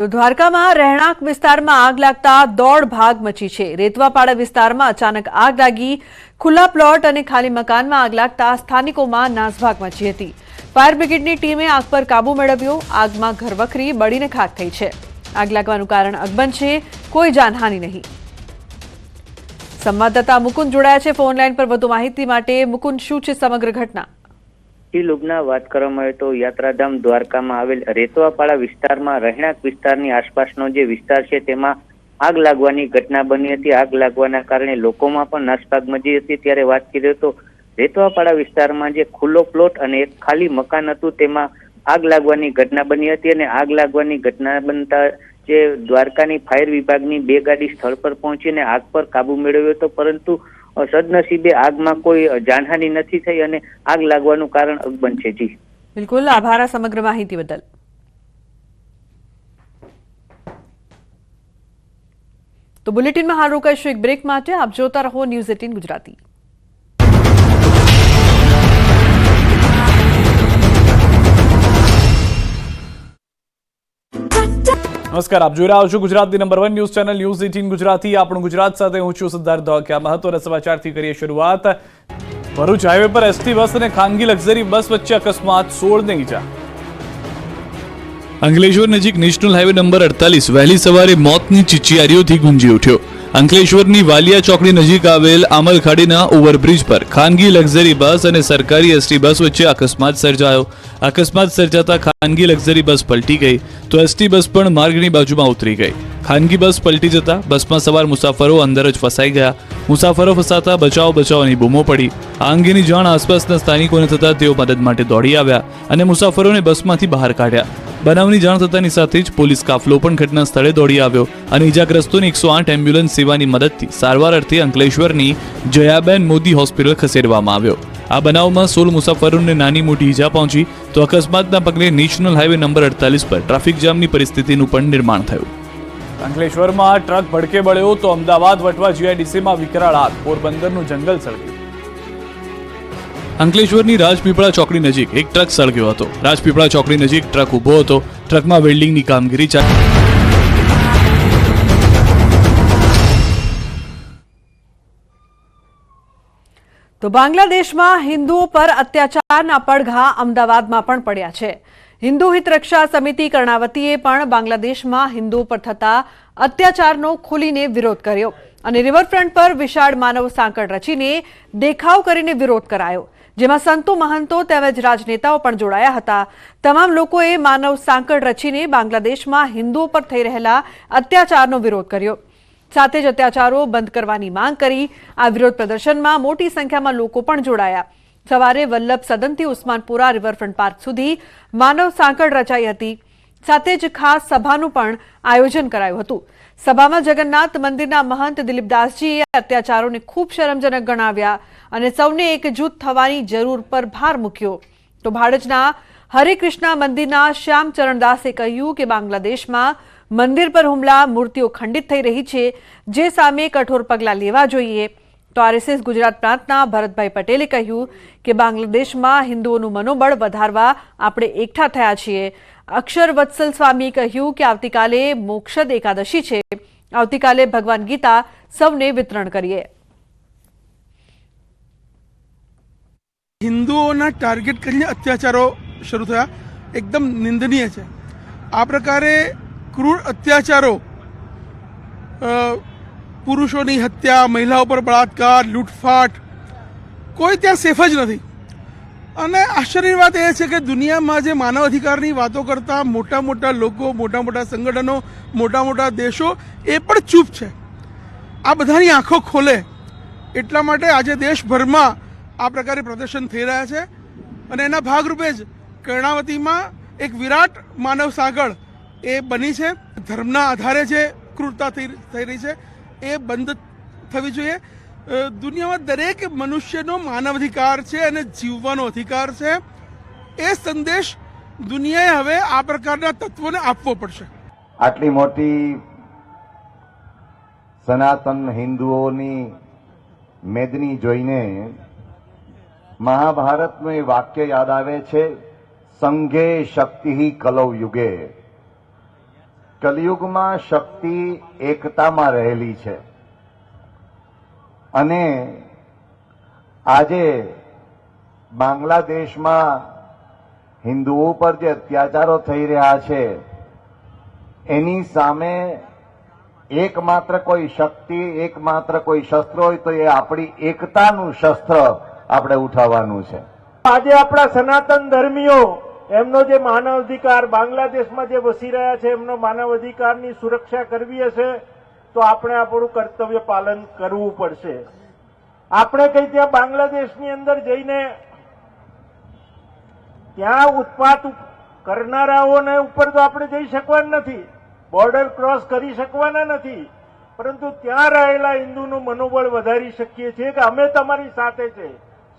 તો દ્વારકામાં રહેણાંક વિસ્તારમાં આગ લાગતા દોડ ભાગ મચી છે। રેતવાપાડા વિસ્તારમાં અચાનક આગ લાગી। ખુલ્લા પ્લોટ અને ખાલી મકાનમાં આગ લાગતા સ્થાનિકોમાં નાસભાગ મચી હતી। ફાયર બ્રિગેડની ટીમે આગ પર કાબુ મેળવ્યો। આગમાં ઘરવખરી બળીને ખાખ થઈ છે। આગ લાગવાનું કારણ અકબંધ છે, કોઈ જાનહાનિ નહીં। સંવાદદાતા મુકુંદ જોડાયા છે ફોન લાઈન પર વધુ માહિતી માટે। મુકુંદ, શું છે સમગ્ર ઘટના? લુબના વાત કરવામાં આવે તો યાત્રાધામ દ્વારકામાં આવેલ રેતવાપાડા વિસ્તારમાં રહેણાંક વિસ્તારની આસપાસનો જે વિસ્તાર છે તેમાં આગ લાગવાની ઘટના બની હતી। આગ લાગવાના કારણે લોકોમાં પણ નાસભાગ મચી હતી। ત્યારે વાત કરીએ તો રેતવાપાડા વિસ્તારમાં જે ખુલ્લો પ્લોટ અને એક ખાલી મકાન હતું તેમાં આગ લાગવાની ઘટના બની હતી અને આગ લાગવાની ઘટના બનતા જે દ્વારકાની ફાયર વિભાગની 2 ગાડી સ્થળ પર પહોંચીને આગ પર કાબુ મેળવ્યો હતો, પરંતુ સદનસીબે આગમાં કોઈ જાનહાનિ નથી થઈ અને આગ લાગવાનું કારણ અકબંધ છે। જી બિલકુલ, આભાર આ સમગ્ર માહિતી બદલ। તો બુલેટિનમાં હાલ રોકાઈશું એક બ્રેક માટે। આપ જોતા રહો ન્યૂઝ 18 ગુજરાતી। નમસ્કાર, આપ જોઈ રહ્યા છો ગુજરાતની number 1 news channel news 18 Gujarati. આપણું ગુજરાત સાથે હું છું સિદ્ધાર્થ ધોળકિયા। મહત્વના સમાચારથી કરીએ શરૂઆત। ભરૂચ હાઈવે પર એસટી બસ અને ખાનગી લક્ઝરી બસ વચ્ચે અકસ્માત, 16 ને ઈજા। અંકલેશ્વર નજીક નેશનલ હાઈવે નંબર 48 વહેલી સવારે મોતની ચીચિયારીઓથી ગુંજી ઉઠ્યો। અંકલેશ્વરની વાલિયા ચોકડી નજીક આવેલ આમલખાડીના ઓવરબ્રિજ પર ખાનગી લક્ઝરી બસ અને સરકારી એસટી બસ વચ્ચે અકસ્માત સર્જાયો। અકસ્માત સર્જાતા ખાનગી લક્ઝરી બસ પલટી ગઈ તો એસટી બસ પણ માર્ગની બાજુમાં ઉતરી ગઈ। ખાનગી બસ પલટી જતા બસમાં સવાર મુસાફરો અંદર જ ફસાઈ ગયા। મુસાફરો ફસાતા બચાવ બચાવની બૂમો પડી। આ અંગેની જાણ આસપાસના સ્થાનિકોને થતા તેઓ મદદ માટે દોડી આવ્યા અને મુસાફરોને બસમાંથી બહાર કાઢ્યા। બનાવની જાણ થતાની સાથે જ પોલીસ કાફલો પણ ઘટના સ્થળે દોડી આવ્યો અને ઈજાગ્રસ્તોને 108 એમ્બ્યુલન્સ સેવાની મદદથી સારવાર અર્થે અંકલેશ્વરની જયાબેન મોદી હોસ્પિટલ ખસેડવામાં આવ્યો। આ બનાવમાં 16 મુસાફરોને નાની મોટી ઈજા પહોંચી તો અકસ્માતના પગલે નેશનલ હાઈવે નંબર 48 પર ટ્રાફિક જામની પરિસ્થિતિનું પણ નિર્માણ થયું। અંકલેશ્વરમાં ટ્રક ભડકે બળ્યો તો અમદાવાદ વટવા જીઆઈડીસીમાં વિકરાળ આગ, પોરબંદરનું જંગલ સળગ્યું। અંકલેશ્વરની રાજપીપળા ચોકડી નજીક એક ટ્રક સળગ્યો હતો। રાજપીપળા ચોકડી નજીક ટ્રક ઊભો હતો। ટ્રકમાં વેલ્ડિંગની કામગીરી ચાલી। તો બાંગ્લાદેશમાં હિન્દુઓ પર અત્યાચારના પડઘા અમદાવાદમાં પણ પડ્યા છે। હિન્દુ હિત રક્ષા સમિતિ કર્ણાવતીએ પણ બાંગ્લાદેશમાં હિન્દુઓ પર થતા અત્યાચારનો ખુલીને વિરોધ કર્યો અને રિવરફ્રન્ટ પર વિશાળ માનવ સાંકળ રચીને દેખાવ કરીને વિરોધ કરાયો, જેમાં સંતો મહંતો તેમજ રાજનેતાઓ પણ જોડાયા હતા। તમામ લોકોએ માનવ સાંકળ રચીને બાંગ્લાદેશમાં હિન્દુઓ પર થઈ રહેલા અત્યાચારનો વિરોધ કર્યો, સાથે જ અત્યાચારો બંધ કરવાની માંગ કરી। આ વિરોધ પ્રદર્શનમાં મોટી સંખ્યામાં લોકો પણ જોડાયા। સવારે વલ્લભ સદનથી ઉસ્માનપુરા રિવરફ્રન્ટ પાર્ક સુધી માનવ સાંકળ રચાઈ હતી, સાથે જ ખાસ સભાનું પણ આયોજન કરાયું હતું। સભામાં જગન્નાથ મંદિરના મહંત દિલીપદાસજીએ અત્યાચારોને ખૂબ શરમજનક ગણાવ્યા અને સૌને એકજૂથ થવાની જરૂર પર ભાર મૂક્યો। તો ભાડજના હરે કૃષ્ણા મંદિરના શ્યામચરણદાસે કહ્યું કે બાંગ્લાદેશમાં મંદિર પર હુમલા, મૂર્તિઓ ખંડિત થઈ રહી છે, જે સામે કઠોર પગલાં લેવા જોઈએ। તો આરએસએસ ગુજરાત પ્રાંતના ભરતભાઈ પટેલે કહ્યું કે બાંગ્લાદેશમાં હિન્દુઓનું મનોબળ વધારવા આપણે એકઠા થયા છીએ। અક્ષર વત્સલ સ્વામીએ કહ્યું કે આવતીકાલે મોક્ષદ એકાદશી છે, આવતીકાલે ભગવાન ગીતા સૌને વિતરણ કરીએ। હિન્દુઓના ટાર્ગેટ કરીને અત્યાચારો શરૂ થયા, એકદમ નિંદનીય છે। આ પ્રકારે ક્રૂર અત્યાચારો, પુરુષોની હત્યા, મહિલાઓ પર બળાત્કાર, લૂંટફાટ, કોઈ ત્યાં સેફ જ નથી। અને આશ્ચર્યની વાત એ છે કે દુનિયામાં જે માનવ અધિકારની વાતો કરતા મોટા મોટા લોકો, મોટા મોટા સંગઠનો, મોટા મોટા દેશો એ પણ ચૂપ છે। આ બધાની આંખો ખોલે એટલા માટે આજે દેશભરમાં આ પ્રકારે પ્રદર્શન થઈ રહ્યા છે અને એના ભાગરૂપે જ કર્ણાવતીમાં એક વિરાટ માનવ સાંકળ એ બની છે। ધર્મના આધારે જે ક્રૂરતા થઈ રહી છે એ બંધ થવી જોઈએ। દુનિયામાં દરેક મનુષ્યનો માનવ અધિકાર છે અને જીવવાનો અધિકાર છે। એ સંદેશ દુનિયાએ હવે આ પ્રકારના તત્વોને આપવો પડશે। આટલી મોટી સનાતન હિન્દુઓની મેદની જોઈને મહાભારતનું એ વાક્ય યાદ આવે છે, સંઘે શક્તિ કલૌ યુગે। કલિયુગમાં શક્તિ એકતામાં રહેલી છે અને આજે બાંગ્લાદેશમાં હિન્દુઓ પર જે અત્યાચારો થઈ રહ્યા છે એની સામે એકમાત્ર કોઈ શક્તિ, એકમાત્ર કોઈ શસ્ત્ર હોય તો એ આપણી એકતાનું શસ્ત્ર આપણે ઉઠાવવાનું છે. આજે આપણા સનાતન ધર્મીઓ એમનો જે માનવ અધિકાર બાંગ્લાદેશમાં જે વસી રહ્યા છે એમનો માનવ અધિકારની સુરક્ષા કરવી હશે તો આપણે આપણું કર્તવ્ય પાલન કરવું પડશે. આપણે કઈ ત્યાં બાંગ્લાદેશની અંદર જઈને ત્યાં ઉત્પાત કરનારાઓને ઉપર તો આપણે જઈ શકવાના નથી, બોર્ડર ક્રોસ કરી શકવાના નથી, પરંતુ ત્યાં રહેલા હિન્દુનું મનોબળ વધારી શકીએ છીએ કે અમે તમારી સાથે છે.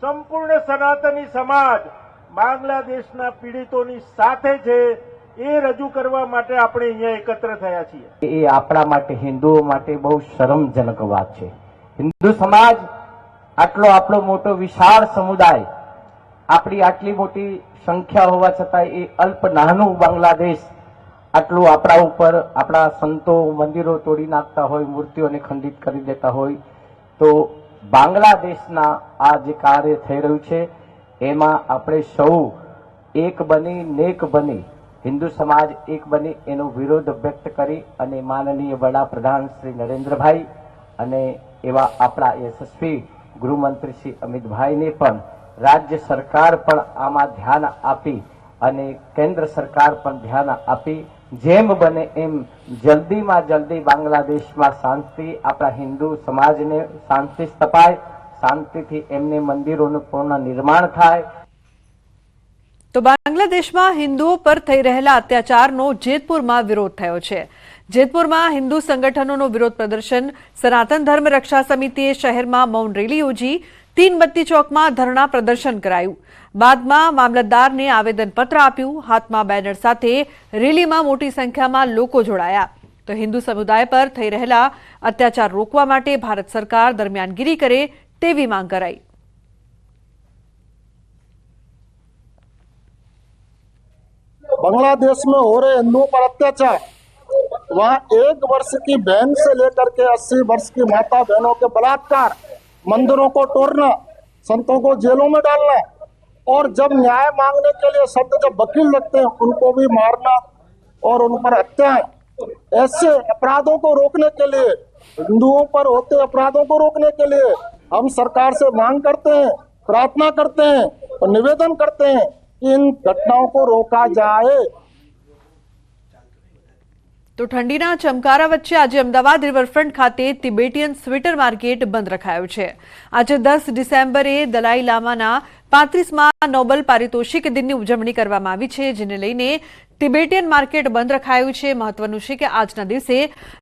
સંપૂર્ણ સનાતની સમાજ બાંગ્લાદેશના પીડિતોની સાથે છે એ રજૂ કરવા માટે આપણે અહીંયા એકત્ર થયા છીએ. એ આપણા માટે હિન્દુઓ માટે બહુ શરમજનક વાત છે. હિન્દુ સમાજ આટલો આપણો મોટો વિશાળ સમુદાય, આપણી આટલી મોટી સંખ્યા હોવા છતાં એ અલ્પ નાનું બાંગ્લાદેશ આટલું આપણા ઉપર, આપણા સંતો મંદિરો તોડી નાખતા હોય, મૂર્તિઓને ખંડિત કરી દેતા હોય, તો બાંગ્લાદેશના આ જે કાર્ય થઈ રહ્યું છે એમાં આપણે સૌ એક બની, નેક બની, હિન્દુ સમાજ એક બની એનો વિરોધ વ્યક્ત કરી અને માનનીય વડાપ્રધાન શ્રી નરેન્દ્રભાઈ અને એવા આપણા યશસ્વી ગૃહમંત્રી શ્રી અમિતભાઈને પણ રાજ્ય સરકાર પણ આમાં ધ્યાન આપી અને કેન્દ્ર સરકાર પણ ધ્યાન આપી જેમ બને એમ જલ્દીમાં જલ્દી બાંગ્લાદેશમાં શાંતિ, આપણા હિન્દુ સમાજને શાંતિ સ્થપાય, શાંતિથી એમને મંદિરોનું પૂર્ણ નિર્માણ થાય. તો બાંગ્લાદેશમાં હિન્દુઓ પર થઈ રહેલા અત્યાચારનો જેતપુરમાં વિરોધ થયો છે. જેતપુરમાં હિન્દુ સંગઠનોનો વિરોધ પ્રદર્શન, સનાતન ધર્મ રક્ષા સમિતિએ શહેરમાં મૌન રેલી યોજી, તીનબત્તી ચોકમાં ધરણા પ્રદર્શન કરાયું. બાદમાં મામલતદારને આવેદનપત્ર આપ્યું. હાથમાં બેનર સાથે રેલીમાં મોટી સંખ્યામાં લોકો જોડાયા. તો હિન્દુ સમુદાય પર થઈ રહેલા અત્યાચાર રોકવા માટે ભારત સરકાર દરમિયાનગીરી કરે તેવી માંગ કરાઈ. बांग्लादेश में हो रहे हिंदुओं पर अत्याचार, वहाँ 1 वर्ष की बहन से लेकर के 80 वर्ष की माता बहनों के बलात्कार, मंदिरों को तोड़ना, संतों को जेलों में डालना और जब न्याय मांगने के लिए शब्द जब वकील लगते हैं उनको भी मारना और उन पर हत्या, ऐसे अपराधों को रोकने के लिए, हिंदुओं पर होते अपराधों को रोकने के लिए हम सरकार से मांग करते हैं, प्रार्थना करते हैं और निवेदन करते हैं कि इन घटनाओं को रोका जाए. તો ઠંડીના ચમકારા વચ્ચે આજે અમદાવાદ રિવરફ્રન્ટ ખાતે તિબેટિયન સ્વેટર માર્કેટ બંધ રખાયું છે. આજે 10 ડિસેમ્બરે દલાઈ લામાના 35મા નોબેલ પારિતોષિક દિનની ઉજવણી કરવામાં આવી છે, જેને લઈને તિબેટિયન માર્કેટ બંધ રખાયું છે. મહત્વનું છે કે આજના દિવસે